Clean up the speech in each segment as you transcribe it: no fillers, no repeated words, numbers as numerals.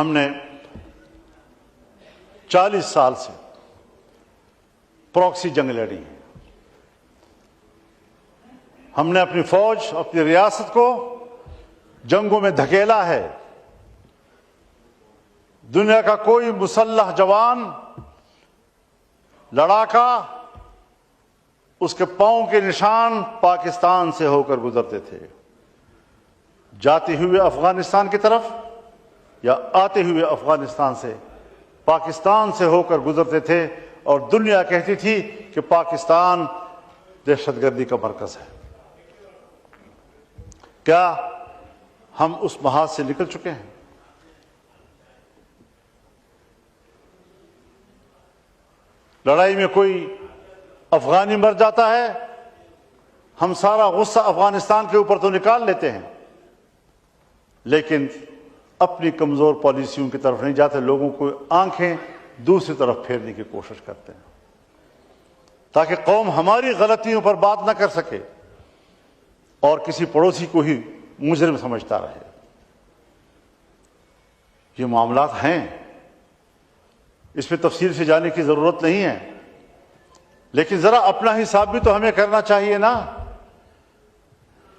ہم نے 40 سال سے پراکسی جنگ لڑی ہے. ہم نے اپنی فوج، اپنی ریاست کو جنگوں میں دھکیلا ہے. دنیا کا کوئی مسلح جوان، لڑاکا، اس کے پاؤں کے نشان پاکستان سے ہو کر گزرتے تھے. جاتے ہوئے افغانستان کی طرف یا آتے ہوئے افغانستان سے پاکستان سے ہو کر گزرتے تھے، اور دنیا کہتی تھی کہ پاکستان دہشت گردی کا مرکز ہے. کیا ہم اس محاذ سے نکل چکے ہیں؟ لڑائی میں کوئی افغانی مر جاتا ہے، ہم سارا غصہ افغانستان کے اوپر تو نکال لیتے ہیں، لیکن اپنی کمزور پالیسیوں کی طرف نہیں جاتے. لوگوں کو آنکھیں دوسری طرف پھیرنے کی کوشش کرتے ہیں تاکہ قوم ہماری غلطیوں پر بات نہ کر سکے اور کسی پڑوسی کو ہی مجرم سمجھتا رہے. یہ معاملات ہیں، اس میں تفصیل سے جانے کی ضرورت نہیں ہے، لیکن ذرا اپنا حساب بھی تو ہمیں کرنا چاہیے نا.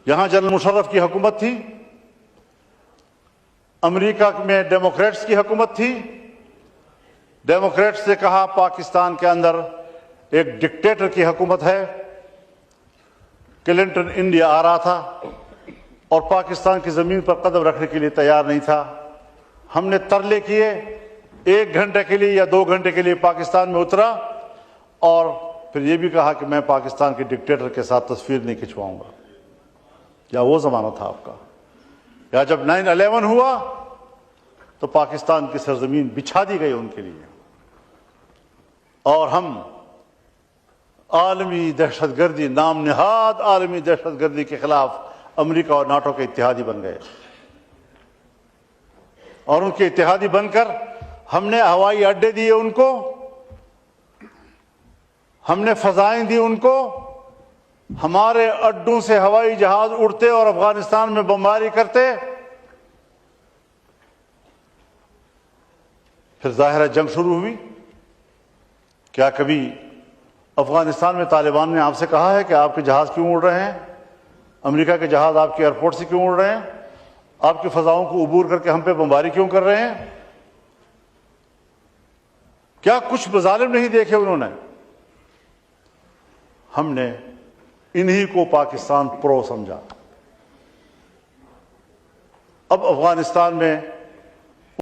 یہاں جنرل مشرف کی حکومت تھی، امریکہ میں ڈیموکریٹس کی حکومت تھی. ڈیموکریٹس نے کہا پاکستان کے اندر ایک ڈکٹیٹر کی حکومت ہے. کلنٹن انڈیا آ رہا تھا اور پاکستان کی زمین پر قدم رکھنے کے لیے تیار نہیں تھا. ہم نے ترلے کیے، 1 گھنٹے کے لیے یا 2 گھنٹے کے لیے پاکستان میں اترا اور پھر یہ بھی کہا کہ میں پاکستان کے ڈکٹیٹر کے ساتھ تصویر نہیں کھنچواؤں گا. یا وہ زمانہ تھا آپ کا؟ یا جب 9/11 ہوا تو پاکستان کی سرزمین بچھا دی گئی ان کے لیے، اور ہم عالمی دہشت گردی، نام نہاد عالمی دہشت گردی کے خلاف امریکہ اور ناٹو کے اتحادی بن گئے. اور ان کے اتحادی بن کر ہم نے ہوائی اڈے دیے ان کو، ہم نے فضائیں دی ان کو. ہمارے اڈوں سے ہوائی جہاز اڑتے اور افغانستان میں بمباری کرتے. پھر ظاہر ہے جنگ شروع ہوئی. کیا کبھی افغانستان میں طالبان نے آپ سے کہا ہے کہ آپ کے جہاز کیوں اڑ رہے ہیں؟ امریکہ کے جہاز آپ کے ایئرپورٹ سے کیوں اڑ رہے ہیں؟ آپ کی فضاؤں کو عبور کر کے ہم پہ بمباری کیوں کر رہے ہیں؟ کیا کچھ مظالم نہیں دیکھے انہوں نے؟ ہم نے انہی کو پاکستان پرو سمجھا. اب افغانستان میں